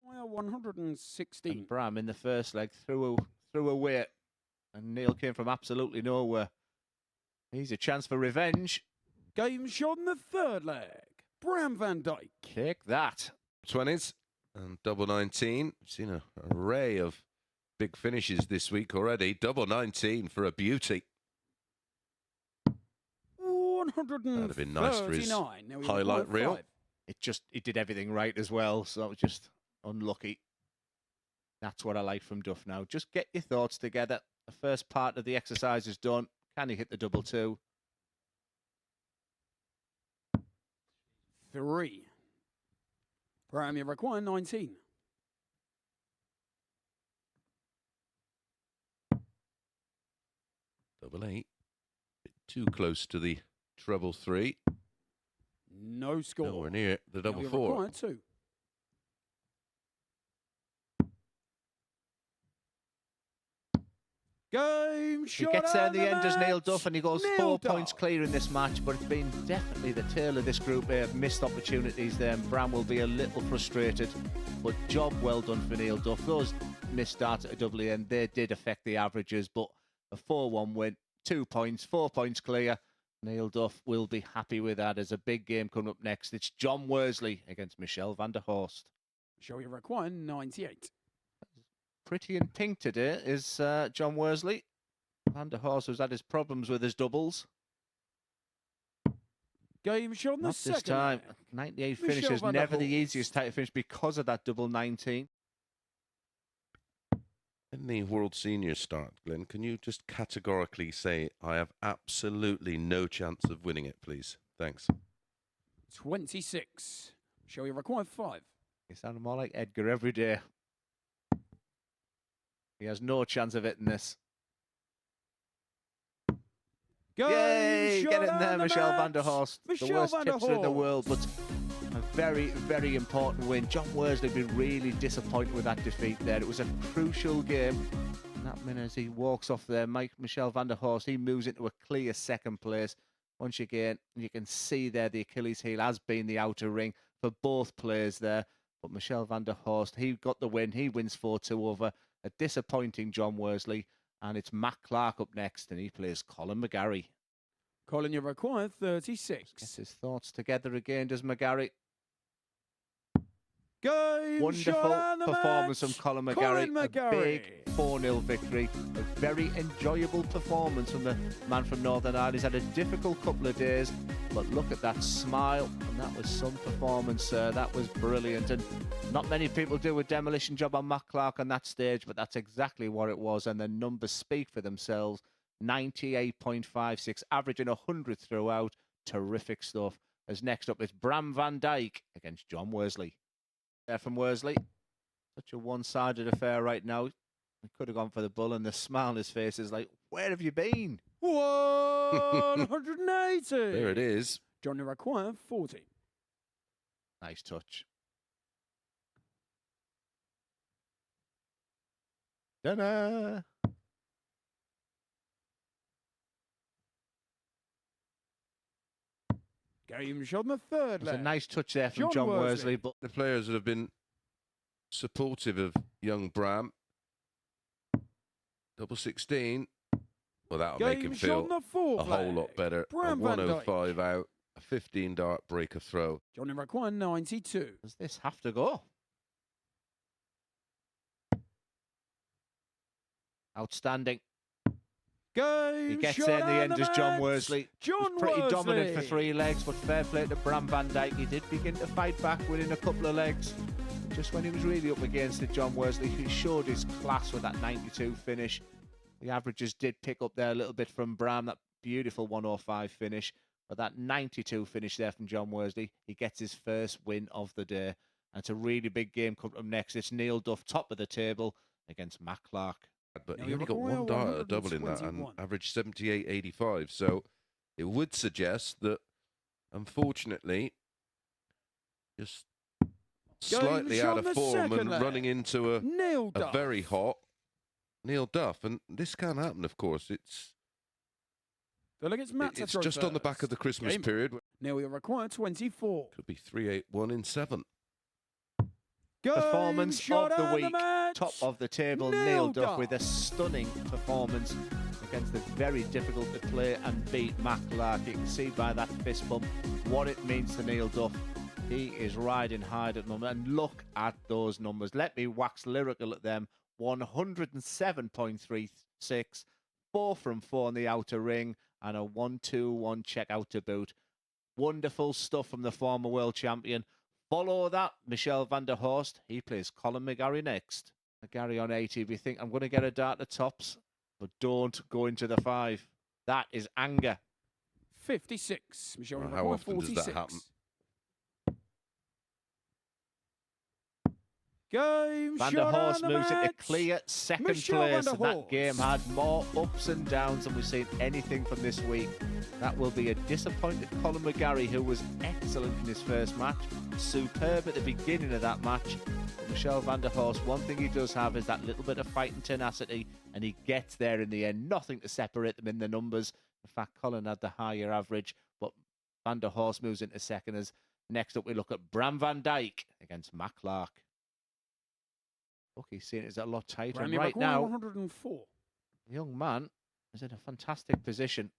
116. And Bram in the first leg threw a weight, and Neil came from absolutely nowhere. He's a chance for revenge. Game shot in the third leg. Bram van Dijk. Take that. 20s and double 19. We've seen an array of big finishes this week already. Double 19 for a beauty. 139. That'd have been nice for his highlight reel. It did everything right as well, so it was just unlucky. That's what I like from Duff now. Just get your thoughts together. The first part of the exercise is done. Can he hit the double two? 3. Bram, you require 19. Double 8. Bit too close to the treble 3. No score. Nowhere near the double now 4. Require 2. Game shot. He gets there in the and end as Neil match. Duff, and he goes Neil 4 Duff. points clear in this match, but it's been definitely the tail of this group here. Missed opportunities there, and Bram will be a little frustrated, but job well done for Neil Duff. Those missed starts at a double end, they did affect the averages, but a 4-1 win, 2 points, 4 points clear. Neil Duff will be happy with that. There's a big game coming up next. It's John Worsley against Michelle van der Horst. Shall you require 98? Pretty in pink today is John Worsley. Van der Horst has had his problems with his doubles. Game shot in the Not second. this time. leg. 98 Michelle finish is van der never the Horst. easiest type of finish because of that double 19. In the World Seniors start, Glenn, can you just categorically say, I have absolutely no chance of winning it, please? Thanks. 26. Shall you require 5? You sound more like Edgar every day. He has no chance of hitting this. Game Yay! shot Get in there, and the Michelle van match. der Horst. The Michelle worst van der tipster in the world, Horst. but a very, very important win. John Worsley been really disappointed with that defeat there. It was a crucial game. And that minute as he walks off there, Michelle van der Horst, he moves into a clear second place. Once again, you can see there the Achilles heel has been the outer ring for both players there. But Michelle van der Horst, he got the win. He wins 4-2 over a disappointing John Worsley. And it's Matt Clark up next, and he plays Colin McGarry. Colin, you require 36. Gets his thoughts together again, does McGarry. Game Wonderful shot and the performance match. from Colin McGarry. Colin McGarry. A big 4-0 victory. A very enjoyable performance from the man from Northern Ireland. He's had a difficult couple of days, but look at that smile. And that was some performance, sir. That was brilliant. And not many people do a demolition job on Matt Clark on that stage, but that's exactly what it was. And the numbers speak for themselves. 98.56, averaging 100 throughout. Terrific stuff. As next up is Bram van Dijk against John Worsley. There from Worsley. Such a one-sided affair right now. He could have gone for the bull, and the smile on his face is like, where have you been? 180. There it is. John, you require 40. Nice touch. Ta-da! Game shot in the third There's a leg. nice touch there from John John Worsley. Worsley, but The players that have been supportive of young Bram. Double 16. Well, that'll make him Game shot feel in the fourth a whole leg. lot better. Bram a van Dijk. 105 out, a 15 dart breaker throw. John, you require 92. does this have to go? Outstanding. Game He gets shot there in the and end the as John match. Worsley. John Was pretty dominant for Worsley. 3 legs, but fair play to Bram van Dijk. He did begin to fight back within a couple of legs. Just when he was really up against it, John Worsley, he showed his class with that 92 finish. The averages did pick up there a little bit from Bram, that beautiful 105 finish. But that 92 finish there from John Worsley, he gets his first win of the day. And it's a really big game coming up next. It's Neil Duff, top of the table, against Matt Clark. But Now he you only got require one dart at a double in that and 121. averaged 78.85. So it would suggest that, unfortunately, just slightly out shot of the form second and leg. running into a Neil Duff. very hot Neil Duff. And this can happen, of course. It's Matt to it's throw just on the back first. of the Christmas Game. period. Neil, you require 24. Could be 3-8-1 in 7. performance shot of the and week. match. Top of the table, Neil Duff with a stunning performance against the very difficult to play and beat Matt Clark. You can see by that fist bump what it means to Neil Duff. He is riding high at the moment, and look at those numbers. Let me wax lyrical at them. 107.36, 4 from 4 in the outer ring, and a 1-2-1 check out to boot. Wonderful stuff from the former world champion. Follow that, Michel van der Horst. He plays Colin McGarry next. McGarry on 80. If you think I'm going to get a dart at tops, but don't go into the 5. That is anger. 56. Michel Well, how often 46. does that happen? Game Van der shot Horst and the moves into match. clear second Michel van place, der and that Horst. game had more ups and downs than we've seen anything from this week. That will be a disappointed Colin McGarry, who was excellent in his first match, superb at the beginning of that match. But Michel van der Horst, one thing he does have is that little bit of fighting tenacity, and he gets there in the end. Nothing to separate them in the numbers. In fact, Colin had the higher average, but van der Horst moves into second. As next up, we look at Bram van Dijk against Matt Clark. Look, he's seeing it's a lot tighter. And right now, 104. the young man is in a fantastic position.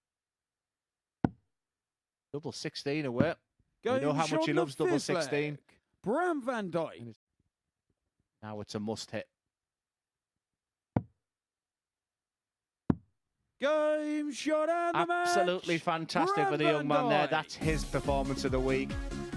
Double 16 away. You know how much he loves double 16. Bram van Dijk. Now it's a must hit. Game shot and the match. Absolutely fantastic Bram for the young man van there. Dijk. That's his performance of the week.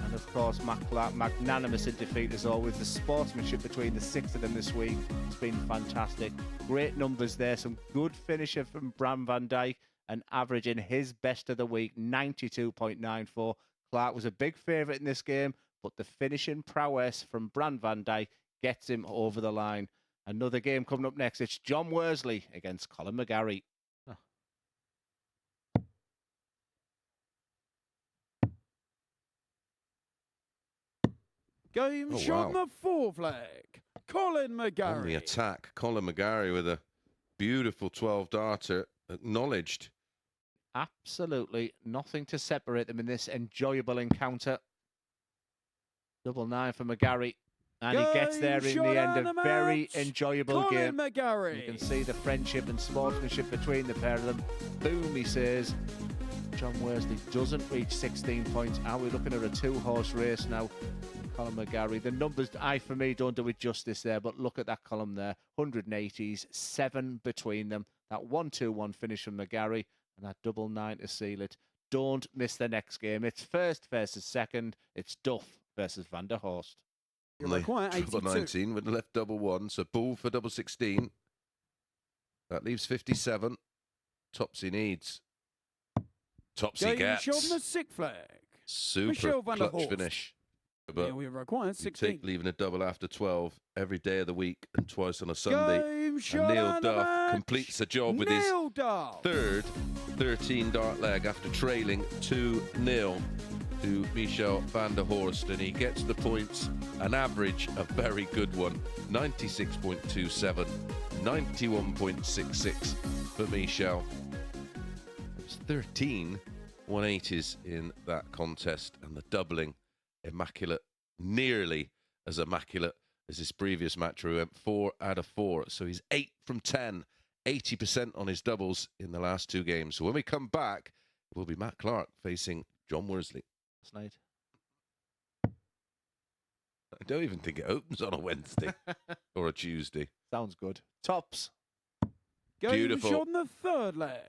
And of course, Matt Clark, magnanimous in defeat as always. The sportsmanship between the 6 of them this week has been fantastic. Great numbers there. Some good finisher from Bram van Dijk, and averaging his best of the week, 92.94. Clark was a big favourite in this game, but the finishing prowess from Bram van Dijk gets him over the line. Another game coming up next. It's John Worley against Colin McGarry. Game shot on the 4th leg. Colin McGarry. On the attack, Colin McGarry with a beautiful 12-darter, acknowledged. Absolutely nothing to separate them in this enjoyable encounter. Double 9 for McGarry. And he gets there in the end. A very enjoyable Colin game. McGarry. You can see the friendship and sportsmanship between the pair of them. Boom, he says. John Worsley doesn't reach 16 points. Are we looking at a 2-horse race now? Colin McGarry. The numbers, for me, don't do it justice there, but look at that column there. 180s, 7 between them. That 1-2-1 finish from McGarry, and that double 9 to seal it. Don't miss the next game. It's first versus second. It's Duff versus Van der Horst. Double 19 with the left double 1, so ball for double 16. That leaves 57. Tops he needs. Tops he gets. Game shot on the 6th leg. Super clutch finish. But yeah, we require 16. leaving a double after 12 every day of the week and twice on a Sunday. Game and shot Neil and Duff match. completes the job with his Duff. third 13-dart leg after trailing 2-0 to Michel van der Horst, and he gets the points, an average, a very good one, 96.27, 91.66 for Michel. It was 13 180s in that contest, and the doubling immaculate, nearly as immaculate as his previous match where he went 4 out of 4. So he's 8 from 10, 80% on his doubles in the last 2 games. So when we come back, it will be Matt Clark facing John Worsley. Last night. I don't even think it opens on a Wednesday or a Tuesday. Sounds good. Tops. Game Beautiful. shot on the 3rd leg.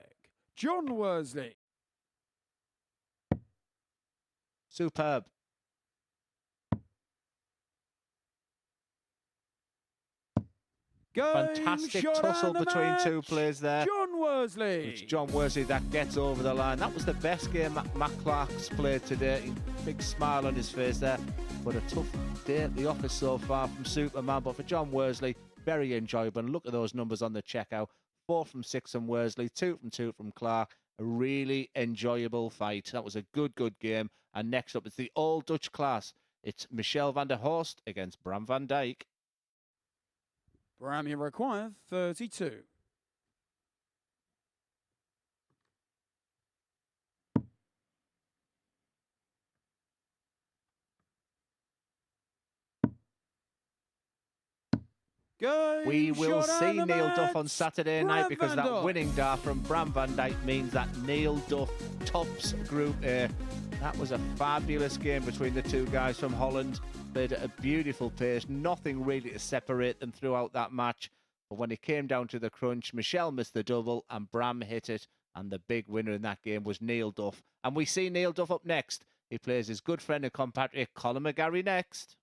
John Worsley. Superb. Fantastic tussle between 2 players there. John Worsley. It's John Worsley that gets over the line. That was the best game Matt Clark's played today. Big smile on his face there. But a tough day at the office so far from Superman. But for John Worsley, very enjoyable. And look at those numbers on the checkout. 4 from 6 from Worsley, 2 from 2 from Clark. A really enjoyable fight. That was a good game. And next up, it's the All Dutch class. It's Michel van der Horst against Bram van Dijk. Bram, you require 32. We will shot see and the Neil Duff on match. Saturday night Bram because van that Dijk. winning dart from Bram van Dijk means that Neil Duff tops Group A. That was a fabulous game between the two guys from Holland. Played at a beautiful pace, nothing really to separate them throughout that match. But when it came down to the crunch, Michelle missed the double and Bram hit it. And the big winner in that game was Neil Duff. And we see Neil Duff up next. He plays his good friend and compatriot Colin McGarry next.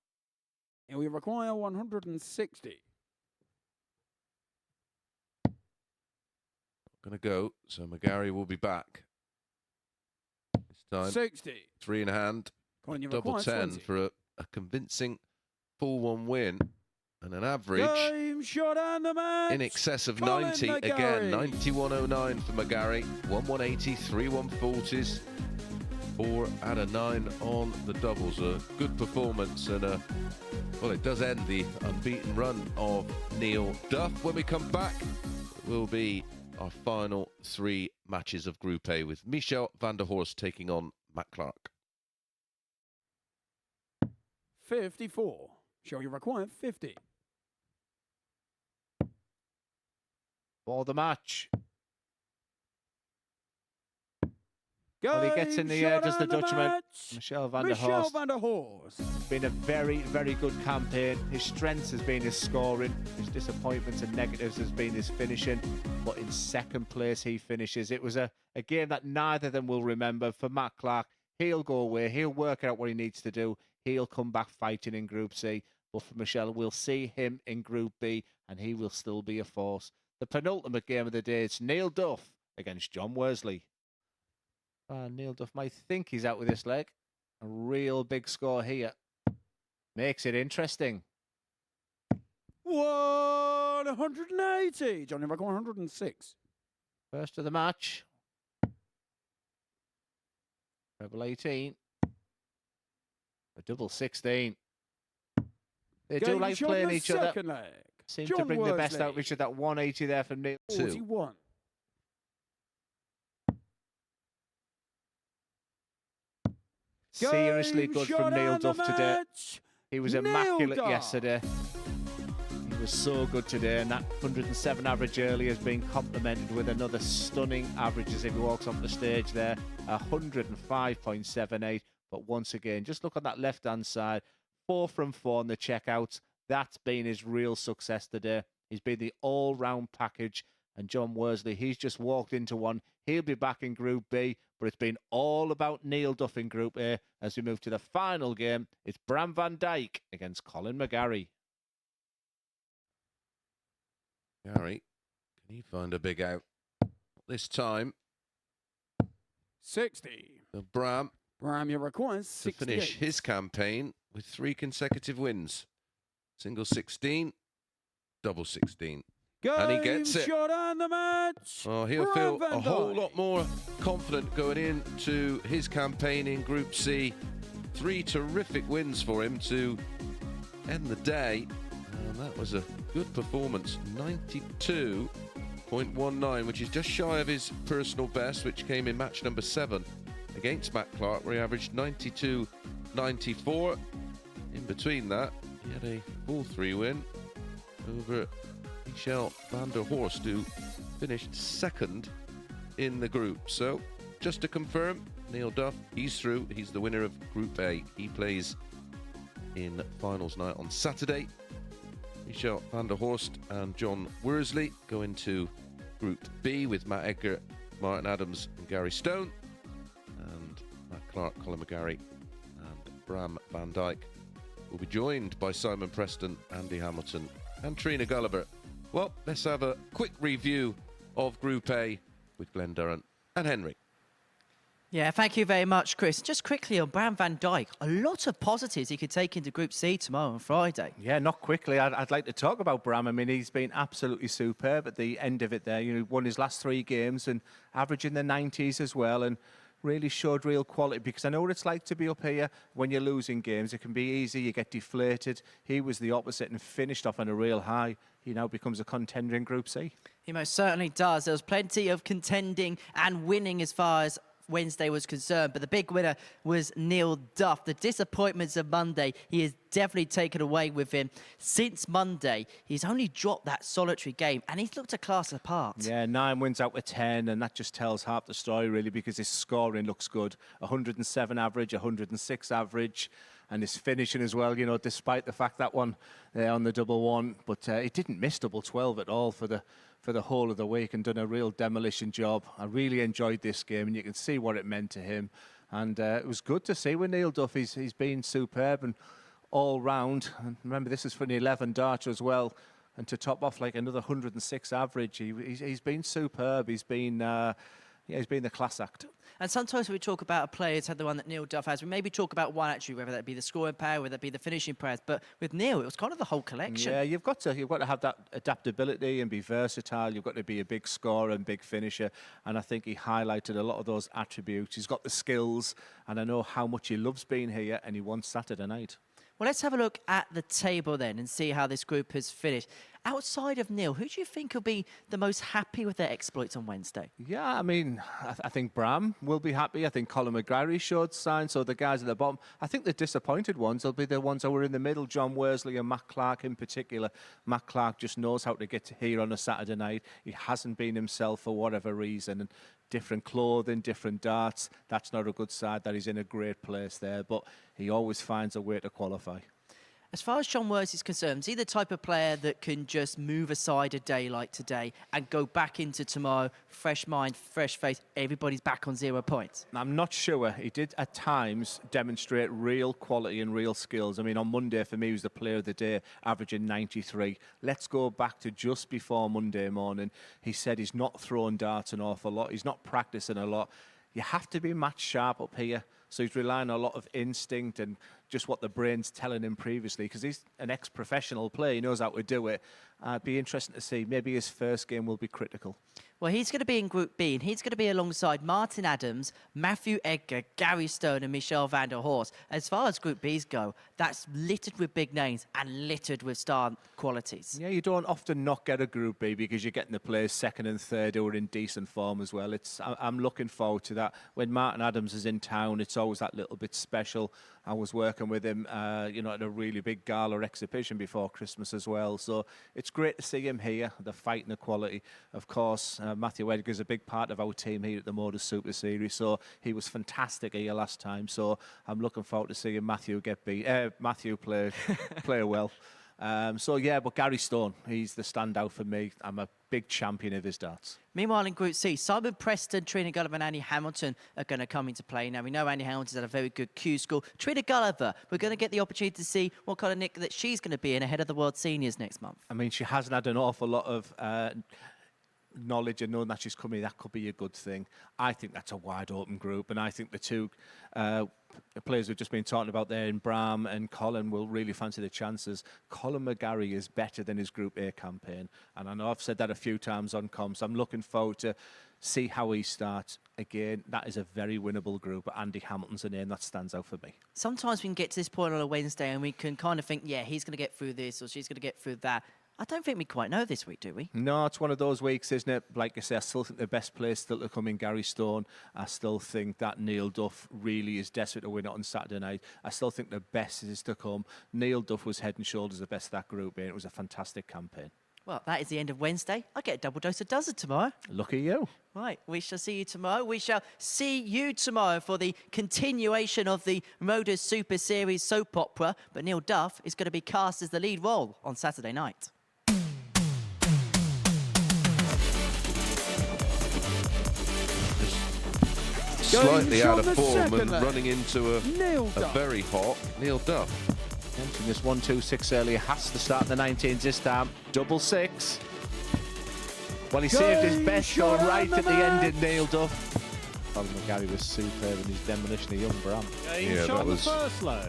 And we require 160. Going to go, so McGarry will be back. This time, 60. 3 in hand, Colin, you double require 10 20. for a convincing 4-1 win and an average Game shot and the match. in excess of Colin 90 McGarry. again. 91.09 for McGarry, 1-180, 3-140s, 4 out of 9 on the doubles. A good performance and well, it does end the unbeaten run of Neil Duff. When we come back, it will be our final 3 matches of Group A with Michel van der Horst taking on Matt Clark. 54. Show you require 50. For the match. Well, he gets in the air, does the Dutchman. Michel van der Horst. van der Horst. Been a very, very good campaign. His strengths has been his scoring. His disappointments and negatives has been his finishing. But in second place, he finishes. It was a game that neither of them will remember. For Matt Clark, he'll go away. He'll work out what he needs to do. He'll come back fighting in Group C. But for Michel, we'll see him in Group B, and he will still be a force. The penultimate game of the day, it's Neil Duff against John Worley. Neil Duff might think he's out with this leg. A real big score here. Makes it interesting. 180. Johnny require 106. First of the match. Treble 18. A double 16. They do like playing each other. Leg. Seem John to bring the best Worley. out of each other. That 180 there from Neil. 41. Seriously Game good shot from Neil and the Duff today. match. He was Neil immaculate Duff. yesterday. He was so good today, and that 107 average early has been complemented with another stunning average as if he walks off the stage there. 105.78. But once again, just look on that left-hand side. 4 from 4 on the checkouts. That's been his real success today. He's been the all-round package. And John Worley, he's just walked into one. He'll be back in Group B, but it's been all about Neil Duff in Group A. As we move to the final game, it's Bram van Dijk against Colin McGarry. Gary, can he find a big out this time? 60. So Bram Bram, you require to 68. finish his campaign with 3 consecutive wins. Single 16, double 16. And he gets it. Shot and the match. Oh, he'll Bram feel van a whole Dijk. lot more confident going into his campaign in Group C. 3 terrific wins for him to end the day. And that was a good performance. 92.19, which is just shy of his personal best, which came in match number 7 against Matt Clark, where he averaged 92.94. In between that, he had a 4-3 win over Michel van der Horst, who finished 2nd in the group. So, just to confirm, Neil Duff, he's through. He's the winner of Group A. He plays in finals night on Saturday. Michel van der Horst and John Worley go into Group B with Matt Edgar, Martin Adams and Gary Stone. And Matt Clark, Colin McGarry and Bram van Dijk will be joined by Simon Preston, Andy Hamilton and Trina Gulliver. Well, let's have a quick review of Group A with Glenn Durrant and Henry. Yeah, thank you very much, Chris. Just quickly on Bram van Dijk, a lot of positives he could take into Group C tomorrow on Friday. Yeah, not quickly. I'd like to talk about Bram. I mean, he's been absolutely superb at the end of it there. You know, won his last 3 games and averaging the 90s as well, and really showed real quality, because I know what it's like to be up here when you're losing games. It can be easy, you get deflated. He was the opposite and finished off on a real high. He now becomes a contender in Group C. He most certainly does. There was plenty of contending and winning as far as Wednesday was concerned. But the big winner was Neil Duff. The disappointments of Monday, he has definitely taken away with him. Since Monday, he's only dropped that solitary game, and he's looked a class apart. Yeah, 9 wins out of 10, and that just tells half the story, really, because his scoring looks good. 107 average, 106 average, and his finishing as well, you know, despite the fact that one there on the double one. But he didn't miss double 12 at all for the whole of the week, and done a real demolition job. I really enjoyed this game, and you can see what it meant to him. And it was good to see with Neil Duff. He's been superb and all round. And remember, this is for an 11 darter as well. And to top off like another 106 average, he's been superb. He's been the class act. And sometimes when we talk about a player who's had the one that Neil Duff has, we maybe talk about one actually, whether that be the scoring power, whether that be the finishing prowess. But with Neil, it was kind of the whole collection. Yeah, you've got to have that adaptability and be versatile. You've got to be a big scorer and big finisher. And I think he highlighted a lot of those attributes. He's got the skills, and I know how much he loves being here, and he wants Saturday night. Well, let's have a look at the table then and see how this group has finished. Outside of Neil, who do you think will be the most happy with their exploits on Wednesday? Yeah, I mean, I think Bram will be happy. I think Colin McGarry showed signs. So the guys at the bottom, I think the disappointed ones will be the ones that were in the middle, John Worley and Matt Clark in particular. Matt Clark just knows how to get to here on a Saturday night. He hasn't been himself for whatever reason. And different clothing, different darts. That's not a good side. That he's in a great place there. But he always finds a way to qualify. As far as John Worley is concerned, is he the type of player that can just move aside a day like today and go back into tomorrow, fresh mind, fresh face, everybody's back on 0 points? I'm not sure. He did at times demonstrate real quality and real skills. I mean, on Monday, for me, he was the player of the day, averaging 93. Let's go back to just before Monday morning. He said he's not throwing darts an awful lot. He's not practicing a lot. You have to be match sharp up here. So he's relying on a lot of instinct and just what the brain's telling him previously, because he's an ex-professional player. He knows how to do it. It'd be interesting to see. Maybe his first game will be critical. Well, he's going to be in Group B, and he's going to be alongside Martin Adams, Matthew Edgar, Gary Stone, and Michel van der Horst. As far as Group B's go, that's littered with big names and littered with star qualities. Yeah, you don't often not get a Group B because you're getting the players second and third who are in decent form as well. I'm looking forward to that. When Martin Adams is in town, it's always that little bit special. I was working with him, at a really big gala exhibition before Christmas as well. So it's great to see him here, the fight and the quality. Of course, Matthew Edgar is a big part of our team here at the Motor Super Series. So he was fantastic here last time. So I'm looking forward to seeing Matthew play well. But Gary Stone, he's the standout for me. I'm a big champion of his darts. Meanwhile, in Group C, Simon Preston, Trina Gulliver and Andy Hamilton are going to come into play. Now, we know Andy Hamilton's had a very good Q score. Trina Gulliver, we're going to get the opportunity to see what kind of nick that she's going to be in ahead of the World Seniors next month. I mean, she hasn't had an awful lot of knowledge and knowing that she's coming. That could be a good thing. I think that's a wide open group, and I think the two players we've just been talking about there in Bram and Colin will really fancy the chances. Colin McGarry is better than his Group A campaign, and I know I've said that a few times on comms. I'm looking forward to see how he starts. Again, that is a very winnable group, but Andy Hamilton's a name that stands out for me. Sometimes we can get to this point on a Wednesday and we can kind of think, yeah, he's going to get through this or she's going to get through that. I don't think we quite know this week, do we? No, it's one of those weeks, isn't it? Like I say, I still think the best place still to come in Gary Stone. I still think that Neil Duff really is desperate to win it on Saturday night. I still think the best is to come. Neil Duff was head and shoulders the best of that group, and it was a fantastic campaign. Well, that is the end of Wednesday. I get a double dose of Dozen tomorrow. Look at you. Right, we shall see you tomorrow. We shall see you tomorrow for the continuation of the Motor Super Series soap opera. But Neil Duff is going to be cast as the lead role on Saturday night. Slightly out of on the form and second leg. running into a very hot Neil Duff. Mentioned this 1-2-6 earlier, has to start the 19s this time. Double six. Well, he saved his best shot right at the end in Neil Duff. Colin McGarry was superb in his demolition of young Bram. Yeah, that was first low.